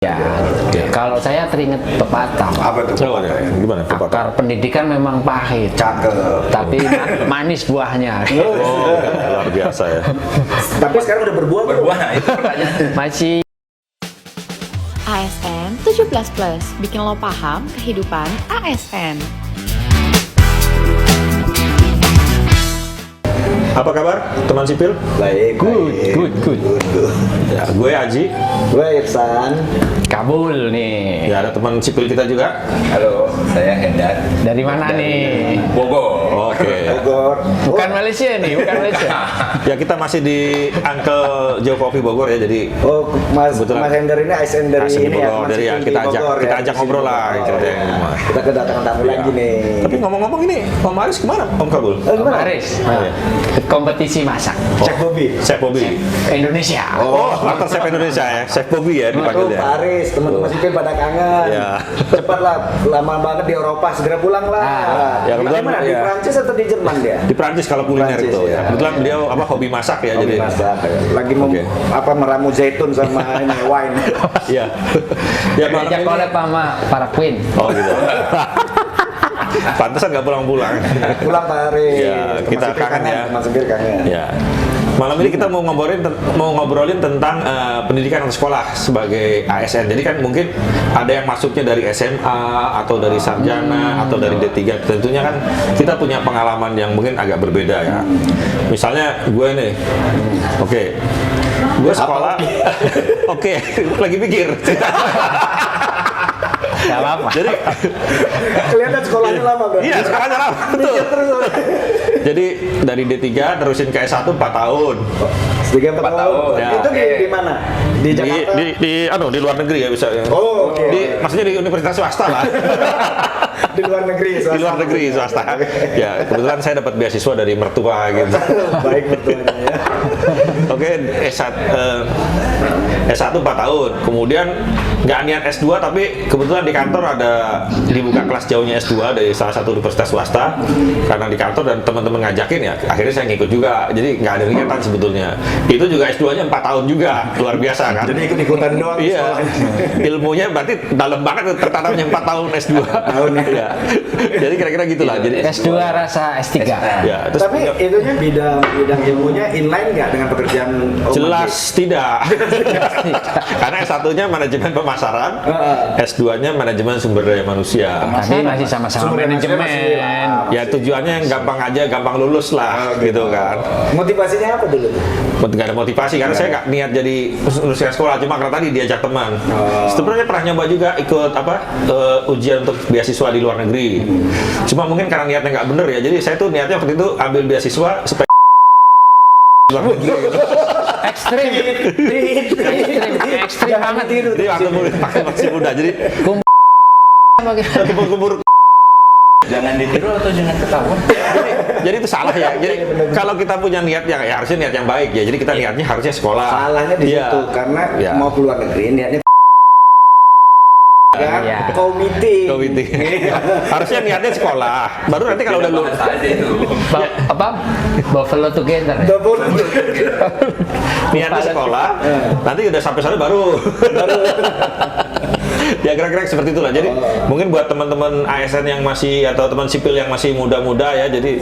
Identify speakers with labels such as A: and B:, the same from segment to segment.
A: Ya, kalau saya teringat pepatah.
B: Apa tuh?
C: Gimana?
A: Akar pendidikan memang pahit,
B: Cakep.
A: tapi manis buahnya.
C: Oh, luar biasa ya.
B: Tapi sekarang udah berbuah. Berbuah, itu pertanyaan.
A: Masih.
D: ASN 17+, bikin lo paham kehidupan ASN.
C: Apa kabar teman sipil?
B: Baik.
A: Good.
C: Ya, gue Aji.
B: Gue Irsan.
A: Kabul nih.
C: Ya, ada teman sipil kita juga.
E: Halo, saya Hendar.
A: Dari mana nih?
E: Bogor.
C: Oke.
B: Bogor.
A: Bukan Malaysia nih, bukan Malaysia.
C: Ya, kita masih di Uncle Joe Coffee Bogor ya. Jadi
B: Oh, Mas
C: Kebetulan.
B: Hendar ini ASN dari
C: asli
B: ini ya.
C: Bogor,
B: Mas
C: dari ya
B: Sipil
C: kita
B: di
C: ajak
B: Bogor
C: kita
B: ya,
C: ajak
B: di
C: ngobrol
B: sini
C: lah
B: Bogor.
C: ceritanya.
B: Kita kedatangan tamu
C: Iya.
B: lagi nih.
C: Tapi ngomong-ngomong ini, Om Aris kemana? Om Kabul?
B: Gimana?
A: Aris,
C: iya.
A: kompetisi masak.
B: Cek Bobby.
C: Chef Bobby.
A: Indonesia.
C: Oh, mantan chef Indonesia ya. Chef Bobby ya
B: Tuh,
C: dipanggil ya.
B: Pak Aris, teman-teman sipil pada kangen.
C: Ya.
B: Cepatlah, lama banget di Eropa, segera pulang lah.
C: ya, kebetulan,
B: Gimana? Di
C: ya.
B: Prancis atau di Jerman dia?
C: Di Prancis kalau kuliner
B: Prancis,
C: itu
B: ya.
C: ya. Kebetulan beliau hobi masak ya
B: Oh,
C: jadi.
B: masak. Lagi
C: Oke.
B: meramu zaitun sama ini wine.
C: Iya. Ya malam
A: Diajak
C: ini.
A: collab sama para Queen.
C: Oh gitu. Pantesan nggak pulang-pulang.
B: Pulang Pak Aris.
C: Ya,
B: Teman
C: kita
B: sipil
C: kangen ya.
B: Teman sipil kangen.
C: Ya. Malam ini kita mau ngobrolin tentang pendidikan atau sekolah sebagai ASN. Jadi kan mungkin ada yang masuknya dari SMA atau dari sarjana atau dari D3. Tentunya kan kita punya pengalaman yang mungkin agak berbeda ya. Misalnya gue nih, oke, gue sekolah, oke, lagi pikir.
A: Gak apa-apa.
C: Jadi
B: Kelihatan sekolahnya lama kan?
C: iya sekolahnya lama, betul. Jadi dari D3 terusin ke S1 4 tahun.
B: 3-4 tahun.
C: Ya.
B: Itu di mana? Di Jakarta?
C: Di luar negeri ya bisa.
B: Oh, oke.
C: Maksudnya di universitas swasta lah.
B: Di luar negeri.
C: Di luar negeri swasta. Ya, kebetulan saya dapat beasiswa dari mertua gitu.
B: Baik mertuanya ya.
C: Oke, S1 4 tahun. Kemudian nggak niat S2 tapi kebetulan di kantor ada dibuka kelas jauhnya S2 dari salah satu universitas swasta. Karena di kantor dan teman-teman ngajakin ya, akhirnya saya ngikut juga. Jadi nggak ada niatan sebetulnya. Itu juga S2-nya 4 tahun juga. Luar biasa kan?
B: Jadi ikut-ikutan doang.
C: Iya, ilmunya berarti dalam banget tertanamnya 4 tahun S2 tahun ya. Jadi kira-kira gitulah. Jadi
A: S2 rasa S3.
C: ya, terus
B: Tapi itunya bidang ilmunya inline nggak dengan pekerjaan
C: jelas tidak. Karena S1-nya manajemen pemasaran, S2-nya manajemen sumber daya manusia.
A: Tapi masih sama-sama
B: Sumber daya manusia
A: manajemen.
B: masih lah.
C: Ya tujuannya yang gampang aja, gampang lulus lah, gitu kan.
B: Motivasinya apa dulu?
C: Nggak ada motivasi karena saya nggak niat jadi lulusan sekolah, cuma karena tadi diajak teman. Sebenarnya pernah nyoba juga ikut ujian untuk beasiswa di luar negeri. Cuma mungkin karena niatnya nggak bener ya, jadi saya tuh niatnya waktu itu ambil beasiswa supaya luar negeri.
A: Ekstrim banget itu.
C: Jadi waktu masih muda, jadi kumpul-kumpul.
E: Jangan ditiru atau jangan ketahuan.
C: Jadi itu salah ya. Jadi kalau kita punya niat yang ya harusnya niat yang baik ya. Jadi kita niatnya harusnya sekolah.
B: Salahnya di
C: Iya.
B: situ karena
C: Iya.
B: mau keluar negeri niatnya
A: Iya.
B: komite.
C: Harusnya niatnya sekolah. Baru nanti kalau udah lulus.
E: Bahasa aja itu.
A: Apa? Buffalo together ya?
B: Double.
C: Niatnya sekolah. Nanti udah sampai sana baru. Ya kira-kira seperti itulah. Jadi mungkin buat teman-teman ASN yang masih atau teman sipil yang masih muda-muda ya, jadi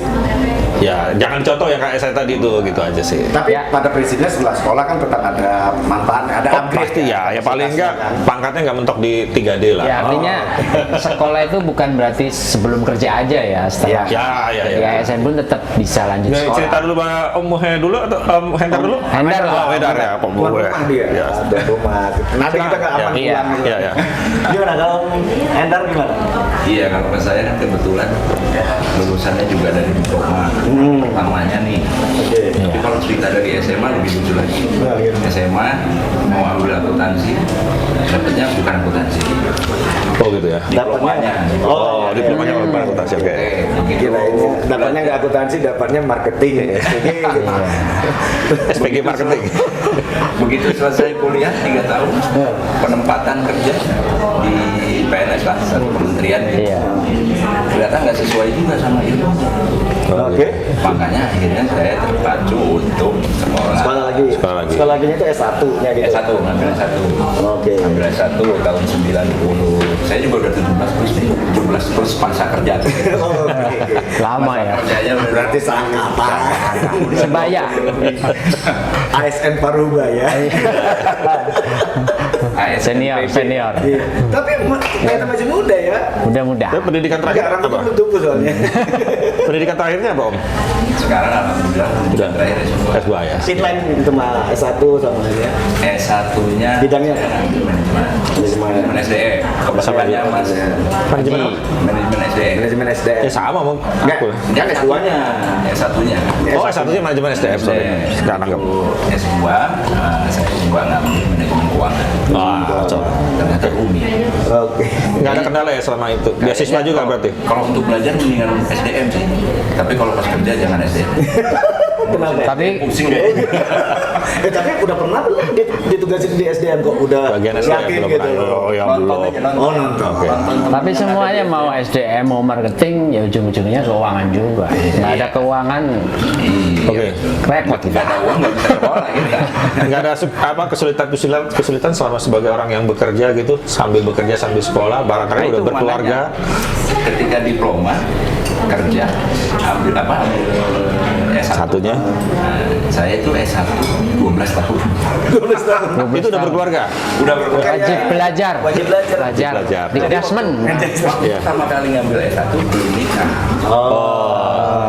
C: ya jangan contoh yang kayak saya tadi itu gitu aja sih.
B: Tapi
A: Ya.
B: pada prinsipnya setelah sekolah kan tetap ada manfaat, ada
C: Oh,
B: upgrade
C: pasti ya paling enggak
B: kan.
C: pangkatnya nggak mentok di 3D lah.
A: Ya artinya sekolah itu bukan berarti sebelum kerja aja ya. Setelah
C: Ya.
A: di ASN pun tetap bisa lanjut
C: Nih, cerita
A: sekolah.
C: dulu Bang Om Muhe dulu atau Om Hendar dulu?
A: Hendar lah.
C: Oh, Hendar ya, Om
B: Tuan
C: Muhe.
B: rumah dia,
C: Ya.
B: tuan rumah. Nanti kita nggak aman
A: Iya.
B: pulang.
C: Iya.
B: Gimana kalau Hendar gimana?
E: Iya, kalau saya kan kebetulan lulusannya juga dari diploma pertamanya nih.
B: Oke.
E: Tapi kalau cerita dari SMA lebih lucu lagi.
B: Nah, gitu.
E: SMA mau ambil akuntansi, dapetnya bukan akuntansi,
C: Oh gitu ya.
E: diplomanya.
C: Oh, diplomanya bukan akuntansi. Oke.
E: Begitu.
B: Gila ini dapatnya nggak akuntansi, dapatnya marketing. SPG gitu.
C: SPG marketing.
E: Begitu selesai kuliah 3 tahun, penempatan kerja di PNS lah, satu kementerian gitu.
A: Iya.
E: Ternyata nggak sesuai juga sama ilmu.
B: Oke.
E: Makanya akhirnya saya terpacu untuk sekolah.
B: Sekolah lagi.
C: Sekolah lagi.
B: Sekolah laginya itu S1-nya gitu.
E: S1, ngambil S1.
B: Oke.
E: Ngambil S1 tahun 90. Saya juga udah 17 plus nih. 17 plus pasca kerja.
B: Oke.
A: Lama
E: Masa
A: ya.
E: kerjanya udah
B: Berarti seangkatan.
A: Sebaya.
B: ASN Paruba ya.
E: ASN
A: Senior,
E: PB.
A: senior.
B: Iya. Tapi ternyata masih muda ya.
A: Muda-muda.
C: Tapi pendidikan terakhir
B: Enggak, rambut
C: apa?
B: belum tumbuh soalnya.
C: Pendidikan terakhirnya apa Om?
E: Sekarang alhamdulillah
C: Udah.
E: terakhir S2.
C: S2 ya.
B: Inline itu mah S1 sama ya.
E: S1-nya
B: Bidangnya apa?
E: saya ambil manajemen.
B: Manajemen.
E: Manajemen SDM. Kebetulannya Mas
C: Manajemen apa?
E: manajemen SDM.
B: Manajemen SDM.
C: Ya sama Om.
B: Enggak,
C: Aku.
B: enggak S2-nya.
E: S1-nya.
C: Oh, S1-nya manajemen SDM, sorry. Sekarang anggap.
E: S2, saya coba ngambil manajemen keuangan.
C: Ah, cocok.
E: Ternyata rumit.
B: Oke.
C: Nggak ada kendala ya selama itu. Beasiswa juga berarti.
E: Kalau untuk belajar mendingan SDM sih. Tapi kalau pas kerja jangan SDM.
B: Kenapa?
A: Tapi
E: Pusing deh.
B: Tapi udah pernah belum ditugasin di SDM kok udah
C: Bagian SDM
B: yakin
C: belum
B: gitu.
C: pernah. Oh ya
E: Nonton
C: belum.
E: aja, nonton.
B: Oh, nonton.
C: Oke.
A: tapi semuanya mau SDM, mau marketing, ya ujung-ujungnya keuangan juga. Nggak ada keuangan,
E: Iya.
C: Oke.
A: repot kita.
E: Nggak ada uang nggak bisa sekolah kita.
C: Nggak ada kesulitan selama sebagai orang yang bekerja gitu, sambil bekerja sambil sekolah, barangkali
E: Nah,
C: udah
E: itu
C: berkeluarga.
E: makanya ketika diploma kerja ambil apa? Ambil S1.
C: Satunya
E: Saya itu S1 12 tahun.
B: 12 tahun.
C: itu udah berkeluarga.
E: Udah berkeluarga.
A: Wajib belajar.
B: Wajib belajar.
C: Belajar.
A: Di Dasmen.
E: Waktu
C: Iya.
E: pertama kali ngambil S1 belum nikah.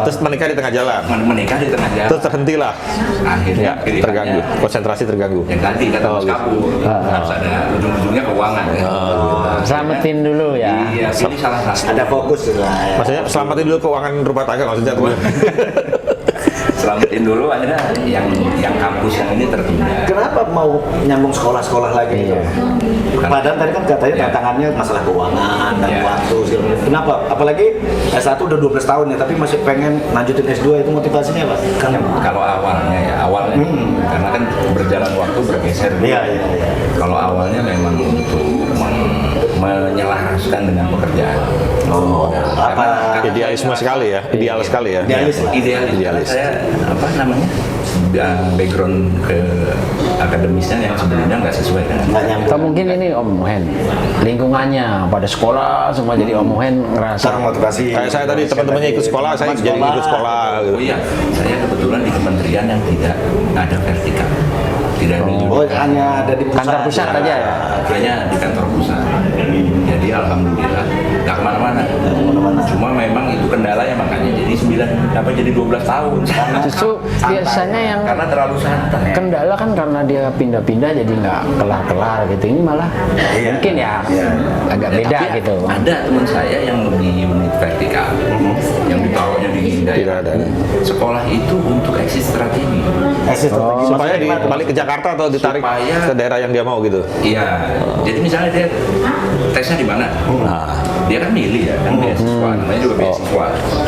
C: Terus menikah di tengah jalan.
E: Menikah di tengah jalan.
C: Terus terhentilah.
E: Akhirnya
C: Ya,
E: pilihannya
C: terganggu. Konsentrasi terganggu.
E: yang tadi kata
C: Oh,
E: Mas
C: gitu.
E: Kabur harus ada ujung-ujungnya keuangan.
A: Selamatin dulu ya.
E: Iya, pilih salah satu.
B: Ada fokus lah ya.
C: Maksudnya selamatin dulu keuangan rumah tangga maksudnya teman.
E: Selamatin dulu akhirnya yang kampus yang ini tertunda.
B: Kenapa mau nyambung sekolah-sekolah lagi gitu? Padahal tadi kan katanya
E: Iya.
B: tantangannya masalah keuangan dan
E: Iya.
B: waktu segala macam. Kenapa? Apalagi S1 udah 12 tahun ya, tapi masih pengen lanjutin S2 itu motivasinya apa? Kan
E: Kalau awalnya karena kan berjalan waktu bergeser.
B: Iya, iya, iya.
E: Kalau awalnya memang untuk menyelaraskan dengan pekerjaan.
B: Oh,
E: Karena-
B: apa?
C: Idealisme sekali ya, ideal sekali ya.
B: Idealis lah.
E: Idealis.
C: Idealis.
E: Karena saya apa namanya background ke akademisnya yang sebelumnya nggak sesuai dengan.
B: Nggak nyambung.
A: Atau mungkin ini Om Hen, lingkungannya pada sekolah semua jadi Om Hen ngerasa.
B: Sekarang motivasi.
C: Kayak saya tadi teman-temannya ikut sekolah, saya jadi ikut sekolah. Gitu.
E: Oh iya, saya kebetulan di kementerian yang tidak ada vertikal, tidak ada
B: Oh,
E: judika.
B: hanya ada di pusat.
A: Kantor pusat aja ya?
E: Hanya di kantor pusat. Jadi alhamdulillah nggak kemana-mana. Cuma memang itu kendalanya makanya jadi 12 tahun.
A: Justru biasanya yang
E: Karena terlalu santai.
A: kendala kan karena dia pindah-pindah jadi nggak kelar-kelar gitu. Ini malah
B: Iya.
A: mungkin ya agak beda
E: Tapi
A: gitu.
E: Ada teman saya yang lebih unit vertikal, yang dibawanya di
C: Tidak ada.
E: Sekolah itu untuk exit strategi.
B: Strategi.
C: Supaya
B: Maksudnya gimana?
C: balik ke Jakarta atau ditarik
E: Supaya-
C: ke daerah yang dia mau gitu.
E: Iya. Jadi misalnya dia tesnya di mana?
C: Nah.
E: Dia kan milih ya, kan beasiswa, namanya juga beasiswa.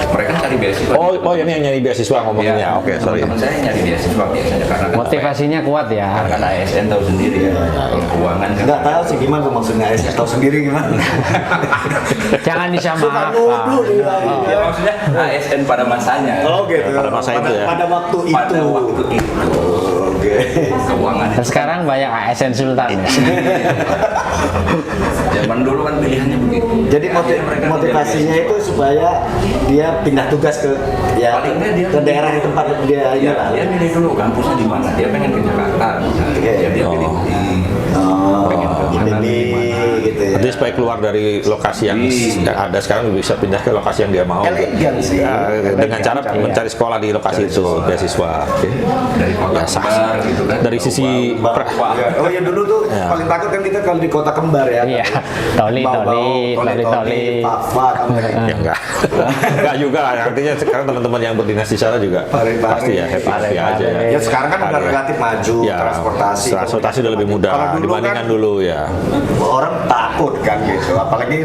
E: Mereka cari beasiswa.
C: Oh ini yang nyari beasiswa ngomongnya.
E: Iya.
C: Oke, sorry.
E: Teman saya nyari beasiswa biasanya karena kan
A: Motivasinya kuat ya.
E: karena ASN tahu sendiri ya, kalau keuangan kan.
B: Nggak tahu sih gimana tuh maksudnya. Tahu sendiri gimana.
A: Jangan
B: Suka
A: disamakan.
B: nublu dia.
E: Ya maksudnya ASN pada masanya.
B: Oh gitu.
C: Pada masa itu ya.
B: Pada waktu
E: Pada
B: itu.
E: waktu itu.
B: Oke.
E: Keuangan.
A: Dan sekarang banyak ASN Sultan ya.
E: Zaman dulu kan pilihannya begitu.
B: Jadi
E: Akhirnya mereka
B: motivasinya
E: tidak
B: itu supaya dia pindah tugas ke ya
E: Paling nggak dia
B: ke daerah yang tempat dia ini
E: ya,
B: lah.
E: dia milih dulu kampusnya di mana. Dia pengen ke Jakarta. Misalnya.
B: Oke.
E: Ya, dia pilih di pengen ke mana,
B: ini
E: di mana.
B: gitu ya.
C: Jadi supaya keluar dari lokasi yang ada sekarang bisa pindah ke lokasi yang dia mau.
B: Elegan sih.
C: Ya, dengan cara
B: Elegan.
C: mencari sekolah di lokasi itu, beasiswa. Oke.
E: Dari kota
C: Ya, sah.
E: kembar gitu kan.
C: Dari sisi
E: Wah,
B: Oh ya dulu tuh paling takut kan kita kalau di kota kembar ya.
A: Iya. Toli,
B: Papa,
C: ya enggak juga lah. Artinya sekarang teman-teman yang berdinas di sana juga
B: Pare-pare.
C: pasti ya happy aja ya.
B: Ya sekarang kan udah
C: Ada.
B: relatif maju
C: Ya, transportasi udah lebih
B: Kalau
C: mudah
B: dulu
C: dibandingkan
B: kan
C: dulu ya.
B: orang takut kan gitu. Apalagi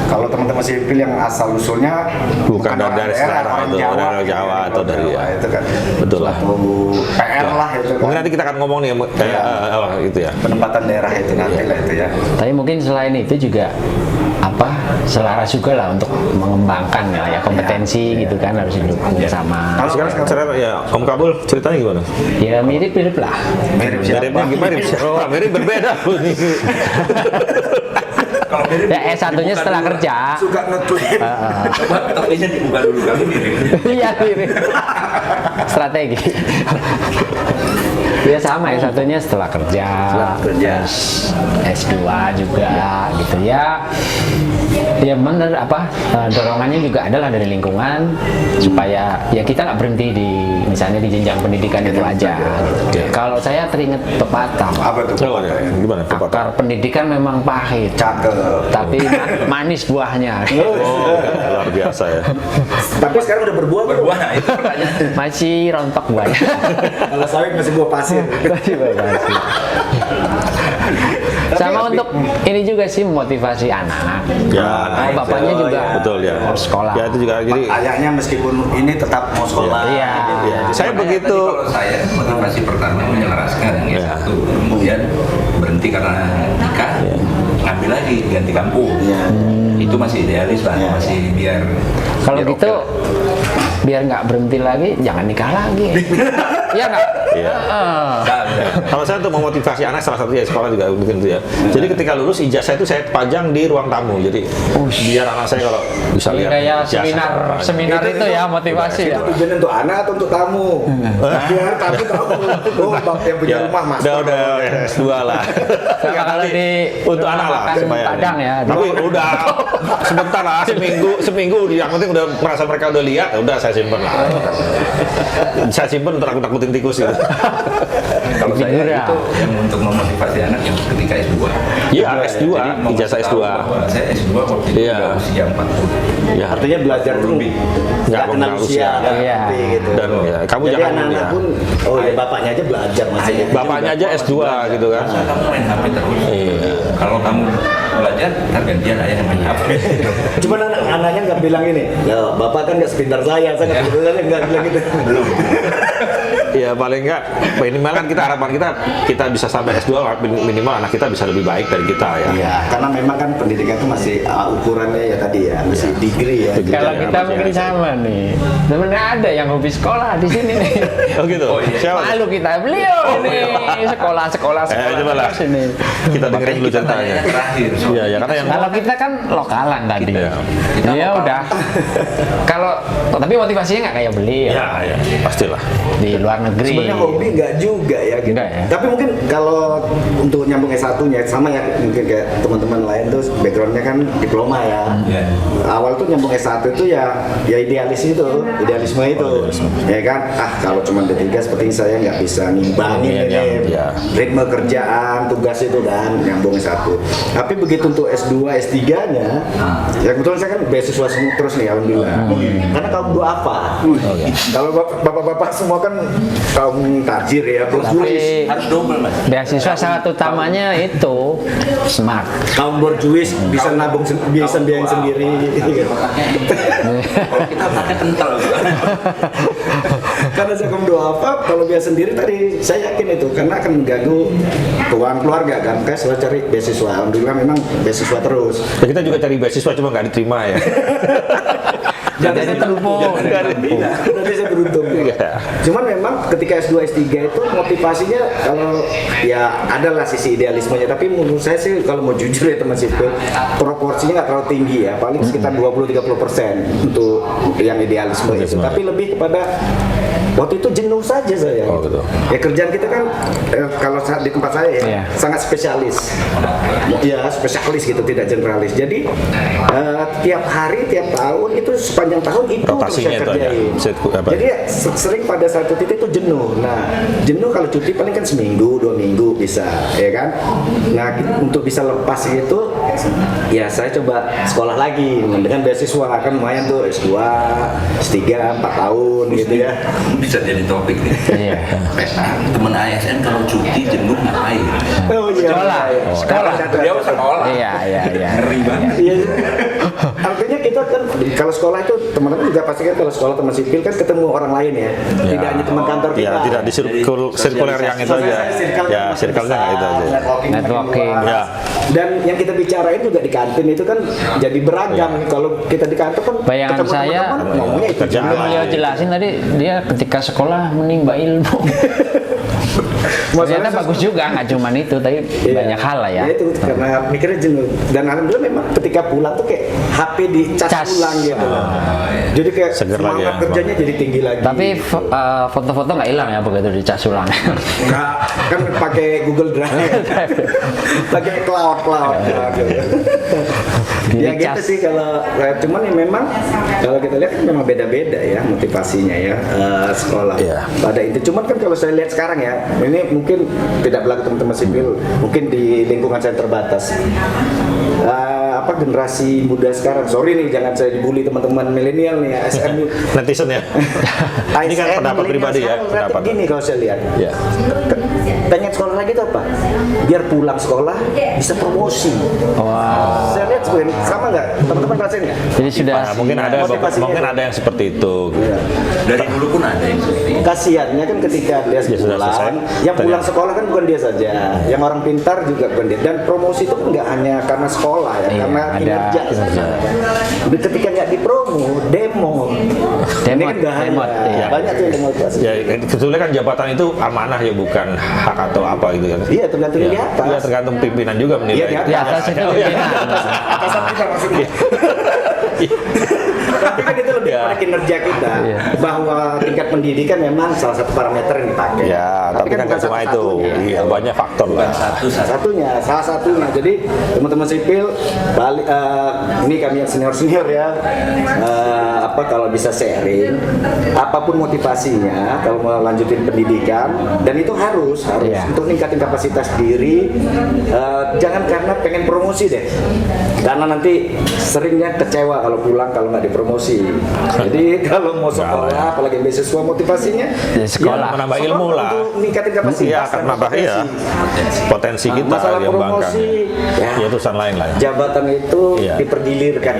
B: kalau teman-teman sipil yang asal usulnya
C: Bukan
B: orang
C: dari daerah
B: orang
C: itu,
B: Jawa,
C: dari
B: gitu
C: Jawa
B: kan.
C: atau dari
B: Jawa
C: ya.
B: itu kan.
C: Betul lah.
B: Suatu PR lah itu kan.
C: Mungkin nanti kita akan ngomong nih gitu ya.
B: penempatan daerah itu nanti lah itu ya.
A: Tapi mungkin selain itu juga selaras juga lah untuk mengembangkan ya kompetensi gitu kan, harus didukung sama.
C: Kalau sekarang ya Om Kabul ceritanya gimana?
A: Ya mirip-mirip lah.
B: Mirip siapa?
C: Miripnya gimana? Oh, mirip berbeda.
B: Kalau mirip
A: Ya S1-nya setelah kerja.
B: suka ngeklaim.
E: Coba topiknya dibuka dulu, kami mirip.
A: Iya mirip. Strategi. Ya sama S1-nya setelah kerja. Terus S2 juga gitu ya. Ya bener dorongannya juga adalah dari lingkungan supaya ya kita nggak berhenti di misalnya di jenjang pendidikan itu aja. Gitu. Kalau saya teringat pepatah.
B: Apa tuh?
C: Oh, ya. Gimana?
A: Akar pendidikan memang pahit,
B: Cakep.
A: tapi manis buahnya.
C: Oh, luar biasa ya.
B: Tapi sekarang udah berbuah belum?
E: Berbuah, nah itu pertanyaan.
A: Masih rontok buahnya.
B: Kalau sawit masih buah pasir.
A: Masih masih. Sama untuk ini juga sih motivasi anak.
C: Ya,
A: Bapaknya juga
C: betul ya.
A: harus sekolah.
C: Ya itu juga jadi
B: Ayahnya meskipun ini tetap mau sekolah.
A: Iya.
C: ya, saya begitu
E: Kalau saya motivasi pertama menyelaraskan yang S1, kemudian berhenti karena nikah, ngambil lagi ganti kampung. Itu masih idealis lah, masih biar
A: Kalau
E: biar
A: gitu
E: oke.
A: biar nggak berhenti lagi, jangan nikah lagi. Iya nggak?
C: Iya.
E: Nah, udah.
C: Kalau saya untuk memotivasi anak salah satunya sekolah juga mungkin itu ya. Jadi ketika lulus ijazah itu saya pajang di ruang tamu. Jadi biar anak saya kalau bisa
A: Ini
C: lihat
A: kayak
C: ijazah.
A: seminar itu ya motivasi ya.
B: Itu tujuannya untuk anak atau untuk tamu? Biar tamu tahu. Oh, bang yang punya
C: Ya,
B: rumah mas.
C: udah S2 lah.
A: Sama kalau di
C: untuk anak lah
A: makan
C: supaya
A: Padang ya.
C: Tapi udah sebentar lah seminggu yang penting udah merasa mereka udah lihat ya udah saya simpen lah. Saya simpen untuk aku takutin tikus gitu.
E: Kalau saya
A: Jujur ya.
E: itu yang untuk memotivasi anak yang ketika S2.
C: Iya, S2,
E: Jadi,
C: ijazah
E: mau
C: S2.
E: tahu bahwa saya S2 waktu itu
C: Iya.
E: udah usia 40.
C: Ya,
B: Artinya belajar tuh
E: Lebih.
B: nggak kenal
C: mengenal
B: usia, nggak
A: Iya.
B: ngerti gitu.
C: Dan ya, kamu
B: Jadi
C: jangan
B: anak-anak
C: ya.
B: pun, oh ya bapaknya aja belajar masih.
C: Bapaknya aja S2 gitu kan.
E: Masa kamu main HP terus?
C: Iya.
E: Kalau kamu belajar, ntar gantian ayah yang main HP.
B: Cuman anaknya nggak bilang ini, ya bapak kan nggak sepintar saya nggak sepintar saya nggak bilang gitu. Belum.
C: Ya paling enggak minimal kan kita harapan kita bisa sampai S2 minimal anak kita bisa lebih baik dari kita ya.
B: Iya, karena memang kan pendidikan itu masih ukurannya ya tadi ya, masih degree ya.
A: Kalau
C: Ya,
A: kita
C: maksudnya.
A: mungkin sama nih. Sebenarnya ada yang hobi sekolah di sini nih.
C: Oh gitu. Siapa?
A: Malu kita beliau ini sekolah
C: Coba lah.
A: sini.
C: Kita dengerin dulu ceritanya.
E: Terakhir.
C: Iya, ya karena yang
A: Kalau kita kan lokalan tadi.
C: Iya.
A: Ya udah. Kalau tapi motivasinya nggak kayak beliau.
C: ya pastilah.
A: Di luar negeri.
B: Sebenarnya hobi nggak juga ya gitu.
A: Enggak ya?
B: Tapi mungkin kalau untuk nyambung S1-nya sama ya mungkin kayak teman-teman lain tuh backgroundnya kan diploma ya.
E: Iya.
B: Awal tuh nyambung S1 itu ya idealisme itu. Ya kan? Kalau cuma D3 seperti saya nggak bisa ngimbangin
C: Iya,
B: ini
C: iya.
B: ritme kerjaan, tugas itu dan nyambung S1. Tapi begitu untuk S2, S3-nya ya kebetulan saya kan beasiswa semua terus nih alhamdulillah. Karena kaum duafa. Kalau bapak-bapak semua kan kaum tajir ya, borjuis.
A: Tapi
E: Harus double mas.
A: beasiswa sangat utamanya itu smart.
B: Kaum borjuis bisa nabung bisa biayain sendiri.
E: Kalau kita pakai kental.
B: Karena saya kaum duafa, kalau biaya sendiri tadi saya yakin itu karena akan mengganggu keuangan keluarga kan. Kayak selalu cari beasiswa. Alhamdulillah memang beasiswa terus.
C: Ya, kita juga cari beasiswa cuma nggak diterima ya.
A: Jadi tempo.
B: Berarti saya beruntung.
C: Iya.
B: Cuman memang ketika S2, S3 itu motivasinya kalau ya adalah sisi idealismenya. Tapi menurut saya sih kalau mau jujur ya teman sipil, proporsinya nggak terlalu tinggi ya. Paling sekitar 20-30% untuk yang idealisme itu. Tapi lebih kepada waktu itu jenuh saja saya.
C: Oh, gitu.
B: Ya kerjaan kita kan kalau di tempat saya ya
A: Iya.
B: sangat spesialis. Ya spesialis gitu, tidak generalis. Jadi tiap hari, tiap tahun itu sepanjang tahun itu terus
C: Rotasinya
B: saya
C: itu aja.
B: kerjain.
C: Apa?
B: Jadi ya, sering pada satu titik itu jenuh. Nah, jenuh kalau cuti paling kan seminggu, 2 minggu bisa, ya kan? Nah, untuk bisa lepas itu, ya saya coba sekolah lagi dengan beasiswa kan lumayan tuh S2, S3, 4 tahun gitu ya.
E: Bisa jadi topik nih.
A: Iya.
E: Temen ASN kalau cuti jenuh ngapain?
B: Oh iya.
A: Sekolah.
B: iya.
A: Sekolah.
E: Beliau sekolah.
A: Iya.
E: Ngeri banget.
B: Iya. Artinya kita kita kan kalau sekolah itu teman-teman juga pasti kan kalau sekolah teman sipil kan ketemu orang lain ya, tidak hanya teman kantor kita.
C: Ya, tidak di sirkuler yang itu aja. Ya, circle-nya nggak itu aja.
A: Networking.
C: Ya.
B: Dan yang kita bicarain juga di kantin itu kan jadi beragam. Kalau kita di kantor kan
A: Bayangan
B: ketemu
A: saya,
B: teman-teman, ngomongnya itu
C: kerjaan
B: juga.
A: Beliau jelasin tadi dia ketika sekolah menimba ilmu. Ternyata bagus juga, nggak cuma itu, tapi
B: Iya.
A: banyak hal lah ya.
B: Itu karena mikirnya jenuh. Dan alhamdulillah memang ketika pulang tuh kayak HP dicas
A: Cas.
B: ulang gitu. Jadi kayak
C: Seger lagi
B: semangat
C: ya,
B: kerjanya jadi tinggi lagi.
A: Tapi foto-foto nggak hilang ya begitu dicas ulang.
B: enggak kan pakai Google Drive. pakai cloud gitu. Ya gitu
A: Dicas.
B: sih kalau cuman ya memang kalau kita lihat kan memang beda-beda ya motivasinya ya sekolah.
C: Iya.
B: Pada itu cuman kan kalau saya lihat sekarang ya, ini mungkin tidak berlaku teman-teman sipil, mungkin di lingkungan saya terbatas. Generasi muda sekarang, sorry nih jangan saya dibully teman-teman milenial nih ASN
C: Netizen ya. Ini kan
B: ASN
C: pendapat
B: milenial
C: pribadi ya,
B: sekarang
C: pendapat.
B: gini kalau saya lihat.
C: Ya.
B: Pengen sekolah lagi itu apa? Biar pulang sekolah bisa promosi.
A: Wah.
B: Saya lihat sebenarnya sama nggak? Teman-teman ngerasain nggak?
A: Jadi sudah
C: Nah, mungkin ada
B: Motivasinya.
C: yang seperti itu.
B: Iya.
E: Dari dulu pun ada yang seperti itu.
B: Kasiannya kan ketika dia
C: Ya, sudah
B: pulang,
C: selesai.
B: yang pulang
C: Ternyata.
B: sekolah kan bukan dia saja, yang orang pintar juga bukan dia. Dan promosi itu nggak hanya karena sekolah ya,
A: Iya,
B: karena
A: ada
B: kinerja. Tapi ketika nggak dipromo, demo. Ini kan bahaya.
A: demot, iya.
B: Banyak tuh yang demotivasi.
C: Ya, sebetulnya kan jabatan itu amanah ya, bukan hak atau apa gitu kan.
B: Iya, tergantung
C: Ya.
B: di atas.
C: Iya, tergantung pimpinan juga menilai.
B: Iya, di atas.
A: di atas itu
C: Oh, iya.
A: pimpinan.
B: Atasan kita maksudnya. Tapi kan itu lebih
C: Ya.
B: pada kinerja kita,
A: Iya.
B: bahwa tingkat pendidikan memang salah satu parameter yang dipakai.
C: Ya, tapi kan nggak
B: bukan
C: cuma itu.
B: satu-satunya.
C: Iya, banyak faktor lah.
B: Salah satunya. Jadi teman-teman sipil balik ini kami yang senior ya, kalau bisa sharing apapun motivasinya kalau mau lanjutin pendidikan, dan itu harus
A: Iya.
B: untuk ningkatin kapasitas diri. Jangan karena pengen promosi deh, karena nanti seringnya kecewa kalau pulang kalau nggak dipromosi. Jadi kalau mau
C: Nggak lah ya.
B: sekolah, apalagi beasiswa, motivasinya
A: Ya, sekolah.
C: Menambah ilmu lah.
B: untuk ningkatin kapasitas.
C: Iya, akan
B: dan
C: nambah ya potensi
B: Nah,
C: kita
B: masalah
C: yang bangga.
B: promosi, ya.
C: Ya, urusan lain lah.
B: Jabatan itu
C: Iya.
B: dipergilirkan.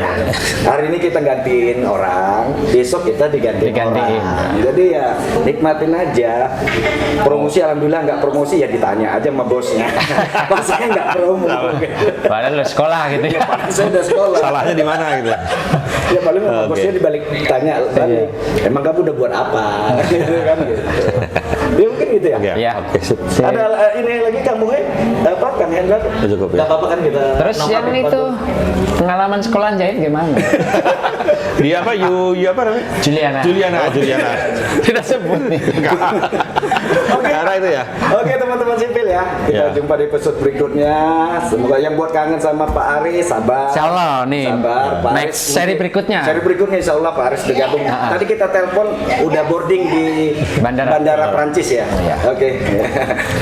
B: Hari ini kita gantiin orang, besok kita digantiin
A: Digantiin.
B: orang. Jadi ya nikmatin aja. Promosi alhamdulillah, nggak promosi ya ditanya aja sama bosnya. Pas saya nggak promo.
A: Padahal lo sekolah gitu ya.
B: Saya udah sekolah.
C: Salahnya di mana gitu.
B: Ya paling sama
C: Oke.
B: bosnya dibalik tanya balik. Emang kamu udah buat apa? Gitu kan gitu. Ya mungkin gitu ya.
C: Oke,
A: Iya.
C: oke, sip.
B: Ada ini lagi kamu apa Kang Hendra?
C: Cukup ya.
B: Nggak apa-apa kan kita.
A: Terus
B: nongkrong
A: yang
B: di
A: itu
B: tempat.
A: pengalaman sekolah jahit gimana?
C: Dia apa? Yu apa namanya?
A: Juliana.
C: Juliana.
A: Kita sebut nih.
C: Karena itu ya.
B: Oke teman-teman sipil ya, kita
C: Ya.
B: jumpa di episode berikutnya. Semoga yang buat kangen sama Pak Aris, sabar.
A: Insya Allah nih,
B: Sabar, Pak
A: next
B: Aris.
A: seri berikutnya.
B: Seri berikutnya Insya Allah Pak Aris bergabung.
A: Ah.
B: Tadi kita telepon udah boarding di
A: Bandara.
B: Prancis ya.
A: Iya.
B: Oke.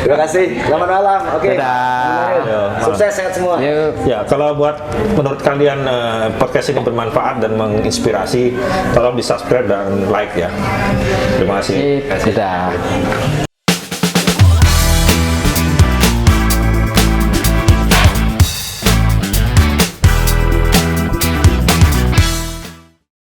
B: Terima kasih. Selamat malam. Oke.
A: Dadah.
B: Sukses sehat semua.
A: Yuk.
C: Ya, kalau buat menurut kalian podcast ini bermanfaat dan menginspirasi, tolong di subscribe dan like ya. Terima kasih.
A: Kita.